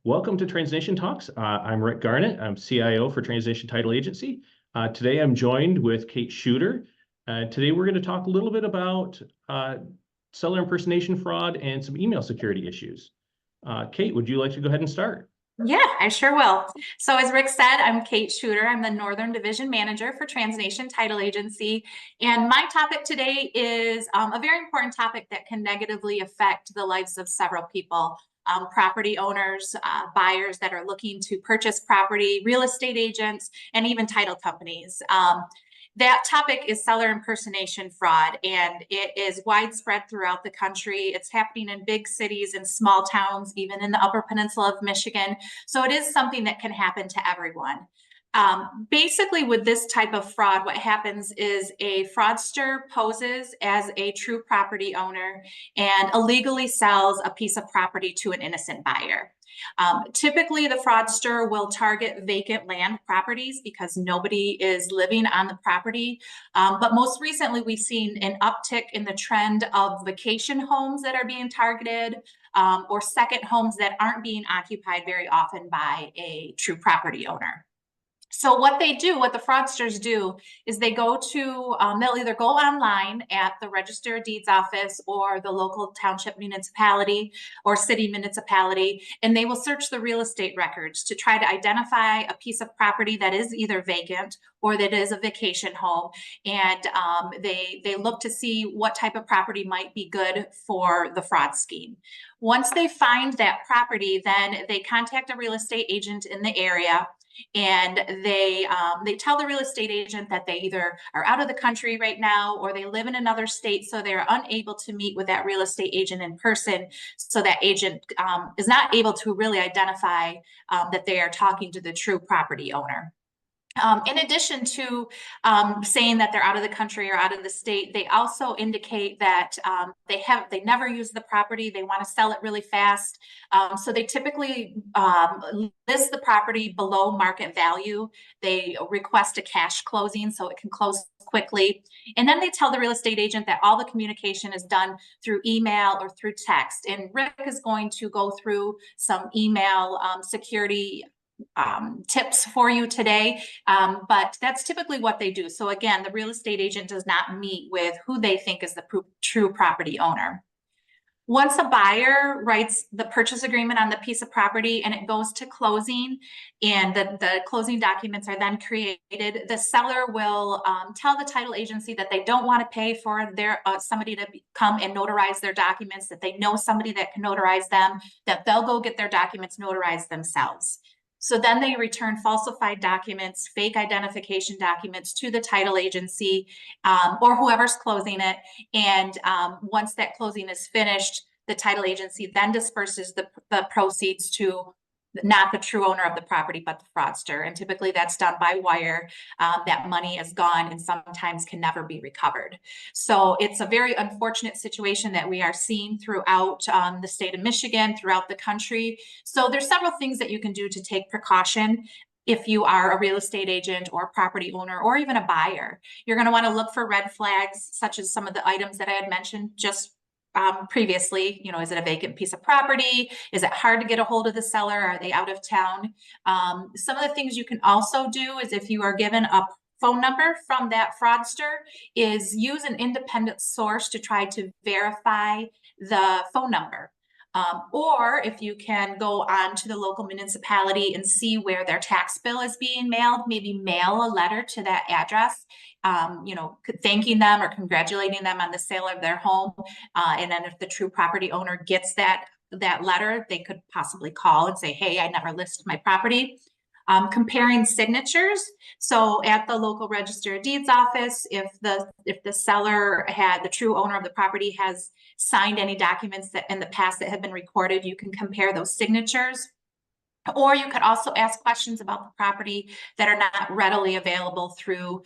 Welcome to Transnation Talks. I'm Rick Garnaat. I'm CIO for Transnation Title Agency. Today I'm joined with Kate Schuetter. Today we're going to talk a little bit about seller impersonation fraud and some email security issues. Kate, would you like to go ahead and start? Yeah, I sure will. So as Rick said, I'm Kate Schuetter. I'm the Northern Division Manager for Transnation Title Agency. And my topic today is a very important topic that can negatively affect the lives of several people. Property owners, buyers that are looking to purchase property, real estate agents, and even title companies. That topic is seller impersonation fraud, and it is widespread throughout the country. It's happening in big cities and small towns, even in the Upper Peninsula of Michigan. So it is something that can happen to everyone. Basically, with this type of fraud, what happens is a fraudster poses as a true property owner and illegally sells a piece of property to an innocent buyer. Typically, the fraudster will target vacant land properties because nobody is living on the property. But most recently, we've seen an uptick in the trend of vacation homes that are being targeted, or second homes that aren't being occupied very often by a true property owner. So what the fraudsters do is they go to, they'll either go online at the Register of Deeds office or the local township municipality or city municipality, and they will search the real estate records to try to identify a piece of property that is either vacant or that is a vacation home. And they look to see what type of property might be good for the fraud scheme. Once they find that property, then they contact a real estate agent in the area, and they tell the real estate agent that they either are out of the country right now or they live in another state, so they're unable to meet with that real estate agent in person. So that agent is not able to really identify that they are talking to the true property owner. In addition to saying that they're out of the country or out of the state, they also indicate that they never use the property. They want to sell it really fast. So they typically list the property below market value. They request a cash closing so it can close quickly. And then they tell the real estate agent that all the communication is done through email or through text. And Rick is going to go through some email security tips for you today, but that's typically what they do. So again, the real estate agent does not meet with who they think is the true property owner. Once a buyer writes the purchase agreement on the piece of property and it goes to closing, and the closing documents are then created, the seller will tell the title agency that they don't want to pay for somebody to come and notarize their documents, that they know somebody that can notarize them, that they'll go get their documents notarized themselves. So then they return falsified documents, fake identification documents to the title agency or whoever's closing it. And once that closing is finished, the title agency then disperses the proceeds to not the true owner of the property, but the fraudster. And typically that's done by wire. That money is gone and sometimes can never be recovered. So it's a very unfortunate situation that we are seeing throughout the state of Michigan, throughout the country. So there's several things that you can do to take precaution. If you are a real estate agent or a property owner or even a buyer, you're going to want to look for red flags, such as some of the items that I had mentioned just previously. Is it a vacant piece of property? Is it hard to get a hold of the seller? Are they out of town? Some of the things you can also do is, if you are given a phone number from that fraudster, is use an independent source to try to verify the phone number. Or if you can go on to the local municipality and see where their tax bill is being mailed, maybe mail a letter to that address, thanking them or congratulating them on the sale of their home. And then if the true property owner gets that letter, they could possibly call and say, hey, I never listed my property. Comparing signatures. So at the local Register of Deeds office, if the seller the true owner of the property has signed any documents that in the past that have been recorded, you can compare those signatures. Or you could also ask questions about the property that are not readily available through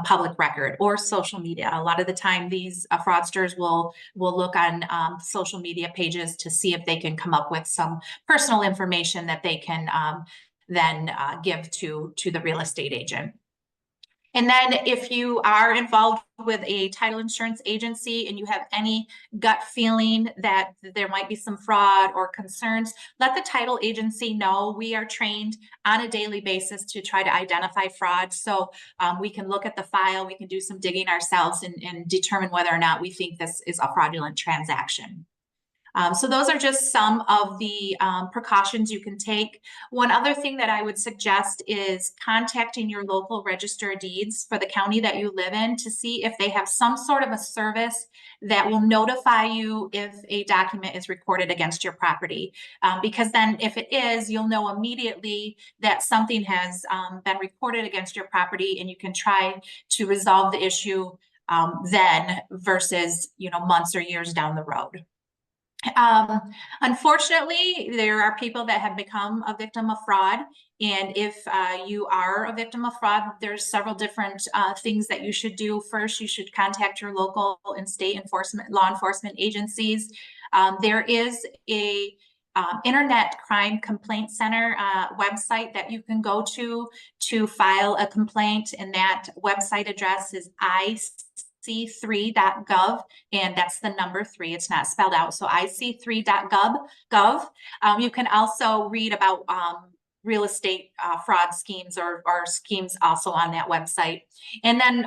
public record or social media. A lot of the time, these fraudsters will look on social media pages to see if they can come up with some personal information that they can then give to the real estate agent. And then if you are involved with a title insurance agency and you have any gut feeling that there might be some fraud or concerns, let the title agency know. We are trained on a daily basis to try to identify fraud. So we can look at the file, we can do some digging ourselves and determine whether or not we think this is a fraudulent transaction. So those are just some of the precautions you can take. One other thing that I would suggest is contacting your local register of deeds for the county that you live in to see if they have some sort of a service that will notify you if a document is recorded against your property. Because then if it is, you'll know immediately that something has been recorded against your property, and you can try to resolve the issue then versus, months or years down the road. Unfortunately, there are people that have become a victim of fraud. And if you are a victim of fraud, there's several different things that you should do. First, you should contact your local and state law enforcement agencies. There is a Internet Crime Complaint Center website that you can go to file a complaint. And that website address is ic3.gov, and that's the number 3. It's not spelled out. So ic3.gov. You can also read about real estate fraud schemes or schemes also on that website. And then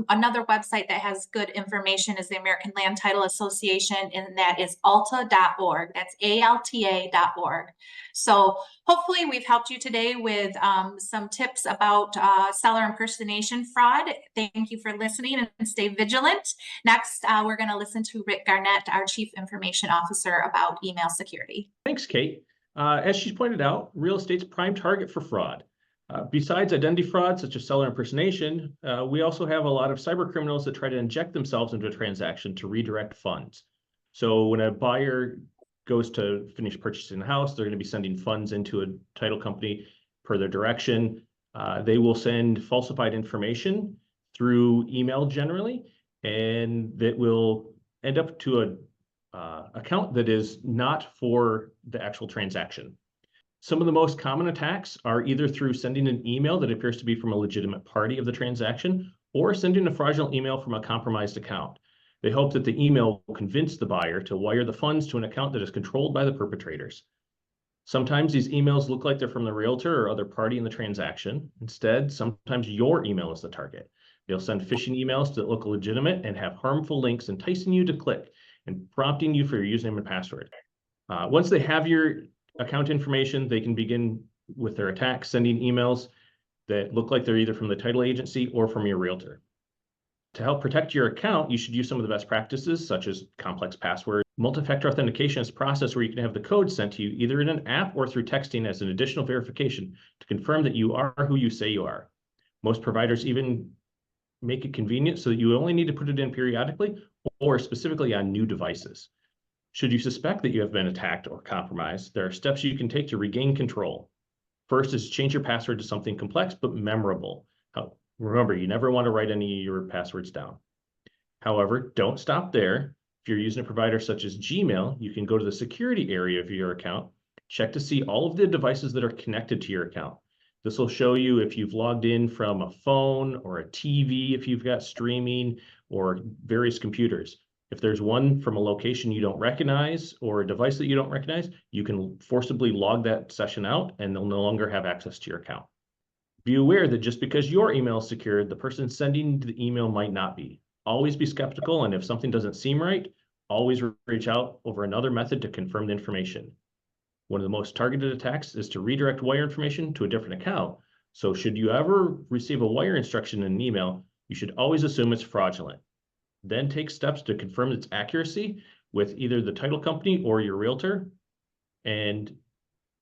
another website that has good information is the American Land Title Association, and that is alta.org. That's ALTA.org. So hopefully we've helped you today with some tips about seller impersonation fraud. Thank you for listening, and stay vigilant. Next, we're going to listen to Rick Garnaat, our Chief Information Officer, about email security. Thanks, Kate. As she's pointed out, real estate's prime target for fraud. Besides identity fraud, such as seller impersonation, we also have a lot of cyber criminals that try to inject themselves into a transaction to redirect funds. So when a buyer goes to finish purchasing a house, they're going to be sending funds into a title company per their direction. They will send falsified information through email generally, and that will end up to a account that is not for the actual transaction. Some of the most common attacks are either through sending an email that appears to be from a legitimate party of the transaction, or sending a fraudulent email from a compromised account. They hope that the email will convince the buyer to wire the funds to an account that is controlled by the perpetrators. Sometimes these emails look like they're from the realtor or other party in the transaction. Instead, sometimes your email is the target. They'll send phishing emails that look legitimate and have harmful links enticing you to click and prompting you for your username and password. Once they have your account information, they can begin with their attack, sending emails that look like they're either from the title agency or from your realtor. To help protect your account, you should use some of the best practices, such as complex passwords. Multi-factor authentication is a process where you can have the code sent to you either in an app or through texting as an additional verification to confirm that you are who you say you are. Most providers even make it convenient so that you only need to put it in periodically or specifically on new devices. Should you suspect that you have been attacked or compromised, there are steps you can take to regain control. First is change your password to something complex but memorable. Remember, you never want to write any of your passwords down. However, don't stop there. If you're using a provider such as Gmail, you can go to the security area of your account, check to see all of the devices that are connected to your account. This will show you if you've logged in from a phone or a TV, if you've got streaming, or various computers. If there's one from a location you don't recognize or a device that you don't recognize, you can forcibly log that session out and they'll no longer have access to your account. Be aware that just because your email is secured, the person sending the email might not be. Always be skeptical, and if something doesn't seem right, always reach out over another method to confirm the information. One of the most targeted attacks is to redirect wire information to a different account. So should you ever receive a wire instruction in an email, you should always assume it's fraudulent. Then take steps to confirm its accuracy with either the title company or your realtor, and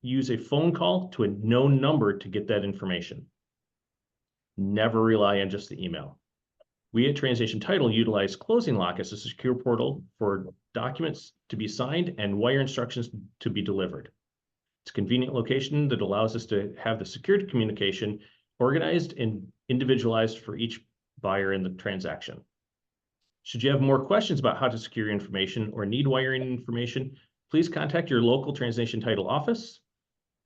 use a phone call to a known number to get that information. Never rely on just the email. We at Transnation Title utilize Closing Lock as a secure portal for documents to be signed and wire instructions to be delivered. It's a convenient location that allows us to have the secured communication organized and individualized for each buyer in the transaction. Should you have more questions about how to secure your information or need wiring information, please contact your local Transnation Title office,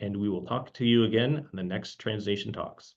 and we will talk to you again on the next Transnation Talks.